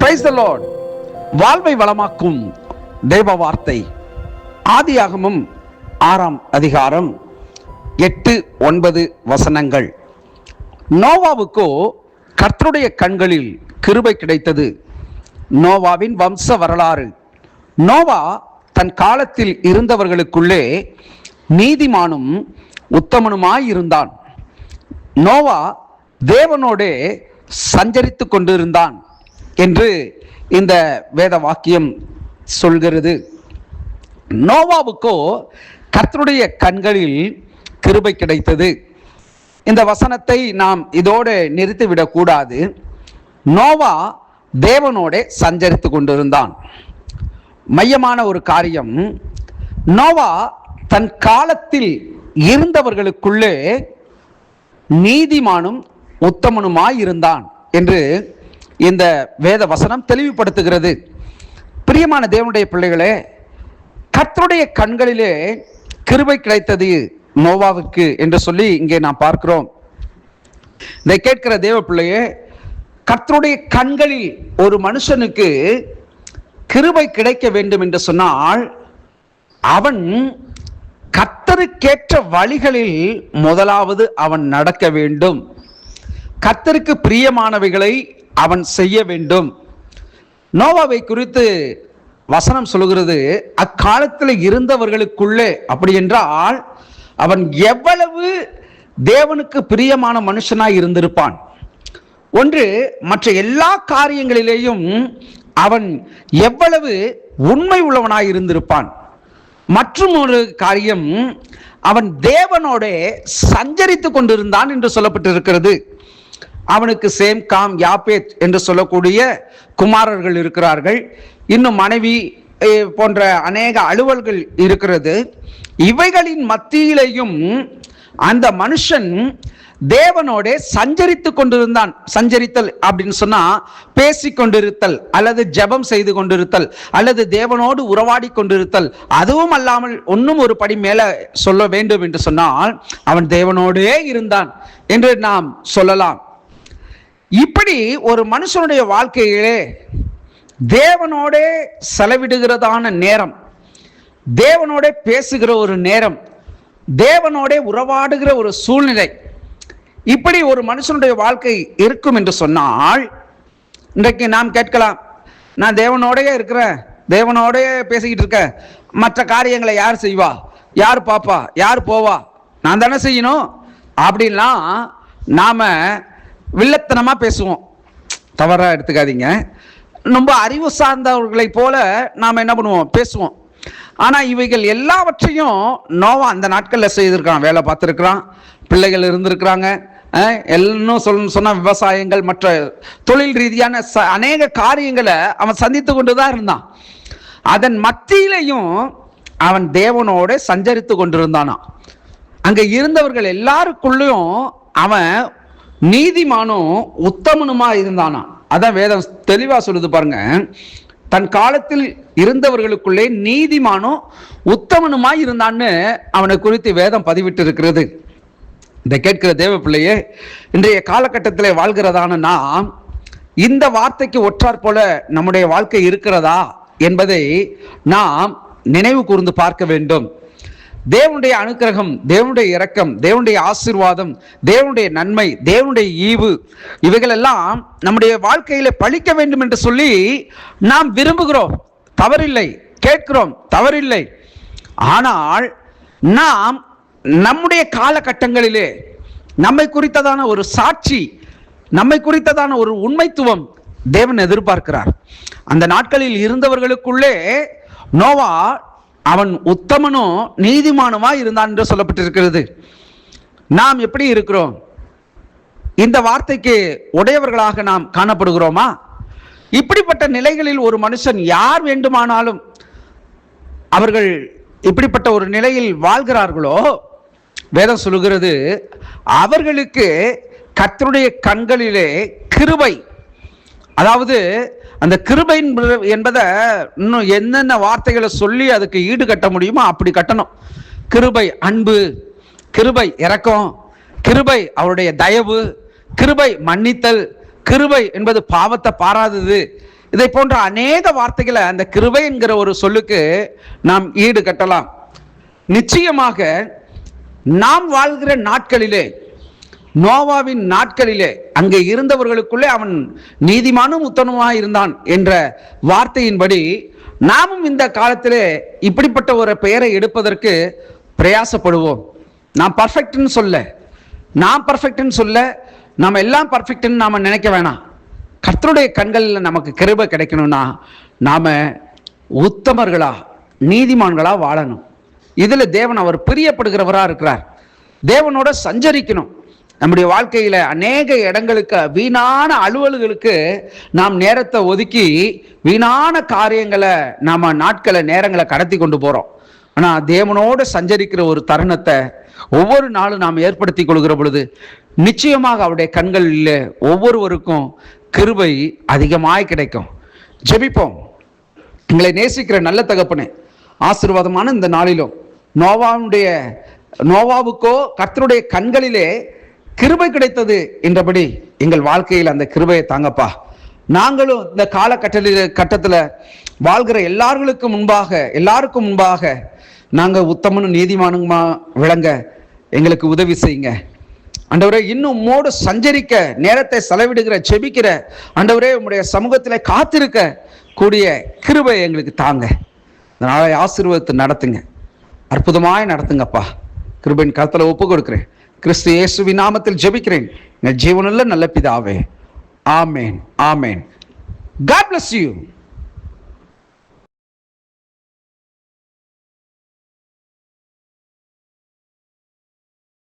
Praise the Lord. வாழ்வை வளமாக்கும் தேவ வார்த்தை ஆதியாகமம் 6ஆம் அதிகாரம் 8-9 வசனங்கள். நோவாவுக்கோ கர்த்தருடைய கண்களில் கிருபை கிடைத்தது. நோவாவின் வம்ச வரலாறு. நோவா தன் காலத்தில் இருந்தவர்களுக்குள்ளே நீதிமானும் உத்தமனுமாயிருந்தான். நோவா தேவனோடே சஞ்சரித்து கொண்டிருந்தான் என்று இந்த வேத வாக்கியம் சொல்கிறது. நோவாவுக்கோ கர்த்தருடைய கண்களில் கிருபை கிடைத்தது. இந்த வசனத்தை நாம் இதோடு நிறுத்திவிடக்கூடாது. நோவா தேவனோடே சஞ்சரித்து கொண்டிருந்தான். மையமான ஒரு காரியம், நோவா தன் காலத்தில் இருந்தவர்களுக்குள்ளே நீதிமானும் உத்தமனுமாயிருந்தான் என்று இந்த வேத வசனம் தெளிவுபடுத்துகிறது. பிரியமான தேவனுடைய பிள்ளைகளே, கர்த்தருடைய கண்களிலே கிருபை கிடைத்தது நோவாவுக்கு என்று சொல்லி இங்கே நாம் பார்க்கிறோம். இதை கேட்கிற தேவ பிள்ளையே, கர்த்தருடைய கண்களில் ஒரு மனுஷனுக்கு கிருபை கிடைக்க வேண்டும் என்று சொன்னால் அவன் கர்த்தருக்கேற்ற வழிகளில் முதலாவது அவன் நடக்க வேண்டும். கர்த்தருக்கு பிரியமானவைகளை அவன் செய்ய வேண்டும். நோவாவை குறித்து வசனம் சொல்கிறது, அக்காலத்தில் இருந்தவர்களுக்குள்ளே, அப்படி என்றால் அவன் எவ்வளவு தேவனுக்கு பிரியமான மனுஷனாய் இருந்திருப்பான். ஒன்று, மற்ற எல்லா காரியங்களிலேயும் அவன் எவ்வளவு உண்மை உள்ளவனாய் இருந்திருப்பான். மற்றும் ஒரு காரியம், அவன் தேவனோட சஞ்சரித்து கொண்டிருந்தான் என்று சொல்லப்பட்டிருக்கிறது. அவனுக்கு சேம், காம், யாப்பேத் என்று சொல்லக்கூடிய குமாரர்கள் இருக்கிறார்கள். இன்னும் மனைவி போன்ற அநேக அலுவல்கள் இருக்கிறது. இவைகளின் மத்தியிலேயும் அந்த மனுஷன் தேவனோட சஞ்சரித்து கொண்டிருந்தான். சஞ்சரித்தல் அப்படின்னு சொன்னா பேசிக்கொண்டிருத்தல், அல்லது ஜெபம் செய்து கொண்டிருத்தல், அல்லது தேவனோடு உறவாடி கொண்டிருத்தல். அதுவும் அல்லாமல் இன்னும் ஒரு படி மேல சொல்ல வேண்டும் என்று சொன்னால் அவன் தேவனோடே இருந்தான் என்று நாம் சொல்லலாம். இப்படி ஒரு மனுஷனுடைய வாழ்க்கையிலே தேவனோட செலவிடுகிறதான நேரம், தேவனோட பேசுகிற ஒரு நேரம், தேவனோட உறவாடுகிற ஒரு சூழ்நிலை, இப்படி ஒரு மனுஷனுடைய வாழ்க்கை இருக்கும் என்று சொன்னால், இன்றைக்கு நாம் கேட்கலாம், நான் தேவனோடயே இருக்கிறேன், தேவனோடயே பேசிக்கிட்டு இருக்கேன், மற்ற காரியங்களை யார் செய்வா, யார் பாப்பா, யார் போவா, நான் தானே செய்யணும் அப்படின்லாம் நாம வில்லத்தனமா பேசுவோம். தவறா எடுத்துக்காதீங்க. ரொம்ப அறிவு சார்ந்தவர்களை போல நாம் என்ன பண்ணுவோம், பேசுவோம். ஆனா இவைகள் எல்லாவற்றையும் நோவா அந்த நாட்கள்ல செய்திருக்கான். வேலை பார்த்துருக்கிறான், பிள்ளைகள் இருந்திருக்கிறாங்க, எல்லாம் சொன்ன விவசாயங்கள், மற்ற தொழில் ரீதியான அநேக காரியங்களை அவன் சந்தித்து கொண்டுதான் இருந்தான். அதன் மத்தியிலையும் அவன் தேவனோட சஞ்சரித்து கொண்டிருந்தானா. அங்க இருந்தவர்கள் எல்லாருக்குள்ளும் அவன் நீதிமானும் உத்தமனுமா இருந்தானா. அதான் வேதம் தெளிவா சொல்லுது பாருங்க. தன் காலத்தில் இருந்தவர்களுக்குள்ளே நீதிமானும் உத்தமனுமாய் இருந்தான்னு அவனை குறித்து வேதம் பதிவிட்டு இருக்கிறது. இதை கேட்கிற தேவ பிள்ளையே, இன்றைய காலகட்டத்தில் வாழ்கிறதான நாம் இந்த வார்த்தைக்கு ஒற்றாற் போல நம்முடைய வாழ்க்கை இருக்கிறதா என்பதை நாம் நினைவு கூர்ந்து பார்க்க வேண்டும். தேவனுடைய அனுக்கிரகம், தேவனுடைய இரக்கம், தேவனுடைய ஆசீர்வாதம், தேவனுடைய நன்மை, தேவனுடைய ஈவு, இவைகள் எல்லாம் நம்முடைய வாழ்க்கையில பழிக்க வேண்டும் என்று சொல்லி நாம் விரும்புகிறோம், தவறில்லை. கேட்கிறோம், தவறில்லை. ஆனால் நாம் நம்முடைய காலகட்டங்களிலே நம்மை குறித்ததான ஒரு சாட்சி, நம்மை குறித்ததான ஒரு உண்மைத்துவம் தேவன் எதிர்பார்க்கிறார். அந்த நாட்களில் இருந்தவர்களுக்குள்ளே நோவா அவன் உத்தமனும் நீதிமானுமா இருந்தான் என்று சொல்லப்பட்டிருக்கிறது. நாம் எப்படி இருக்கிறோம்? இந்த வார்த்தைக்கு உடையவர்களாக நாம் காணப்படுகிறோமா? இப்படிப்பட்ட நிலைகளில் ஒரு மனுஷன் யார் வேண்டுமானாலும் அவர்கள் இப்படிப்பட்ட ஒரு நிலையில் வாழ்கிறார்களோ, வேதம் சொல்லுகிறது, அவர்களுக்கு கர்த்தருடைய கண்களிலே கிருபை, அதாவது அந்த கிருபை என்பதை இன்னும் என்னென்ன வார்த்தைகளை சொல்லி அதுக்கு ஈடு கட்ட முடியுமோ அப்படி கட்டணும். கிருபை அன்பு, கிருபை இரக்கம், கிருபை அவருடைய தயவு, கிருபை மன்னித்தல், கிருபை என்பது பாவத்தை பாராதது. இதை போன்ற அநேக வார்த்தைகளை அந்த கிருபை என்கிற ஒரு சொல்லுக்கு நாம் ஈடு கட்டலாம். நிச்சயமாக நாம் வாழ்கிற நாட்களிலே, நோவாவின் நாட்களிலே, அங்கே இருந்தவர்களுக்குள்ளே அவன் நீதிமானும் உத்தமனுமாய் இருந்தான் என்ற வார்த்தையின்படி நாமும் இந்த காலத்திலே இப்படிப்பட்ட ஒரு பெயரை எடுப்பதற்கு பிரயாசப்படுவோம். நாம் பர்ஃபெக்ட்னு சொல்ல, நாம் எல்லாம் பர்ஃபெக்ட்னு நாம நினைக்க வேணாம். கர்த்தருடைய கண்களில் நமக்கு கிருபை கிடைக்கணும்னா நாம உத்தமர்களா, நீதிமான்களா வாழணும். இதுல தேவன் அவர் பிரியப்படுகிறவரா இருக்கிறார். தேவனோட சஞ்சரிக்கணும். நம்முடைய வாழ்க்கையில அநேக இடங்களுக்கு, வீணான அலுவல்களுக்கு நாம் நேரத்தை ஒதுக்கி வீணான காரியங்களை நாம நாட்களை, நேரங்களை கடத்தி கொண்டு போறோம். ஆனா தேவனோடு சஞ்சரிக்கிற ஒரு தருணத்தை ஒவ்வொரு நாளும் நாம் ஏற்படுத்தி கொள்கிற பொழுது நிச்சயமாக அவருடைய கண்களில் ஒவ்வொருவருக்கும் கிருபை அதிகமாய் கிடைக்கும். ஜெபிப்போம். எங்களை நேசிக்கிற நல்ல தகப்பனே, ஆசீர்வாதமான இந்த நாளிலும் நோவாவுக்கோ கர்த்தருடைய கண்களிலே கிருபை கிடைத்தது என்றபடி எங்கள் வாழ்க்கையில் அந்த கிருபையை தாங்கப்பா. நாங்களும் இந்த காலகட்டத்தில் வாழ்கிற எல்லாருக்கும் முன்பாக நாங்கள் உத்தமனும் நீதிமானுமா விளங்க எங்களுக்கு உதவி செய்யுங்க ஆண்டவரே. இன்னும் உம்மோடு சஞ்சரிக்க நேரத்தை செலவிடுகிற, செபிக்கிற ஆண்டவரே, உம்முடைய சமூகத்தில் காத்திருக்க கூடிய கிருபை எங்களுக்கு தாங்க. அதனால ஆசீர்வாதத்தை நடத்துங்க, அற்புதமாய் நடத்துங்கப்பா. கிருபையின் கருத்தில் ஒப்பு கொடுக்கிறேன். கிறிஸ்து இயேசுவின் நாமத்தில் ஜெபிக்கிறேன் எங்கள் ஜீவனுள்ள நல்ல பிதாவே. ஆமேன், ஆமேன். God bless you.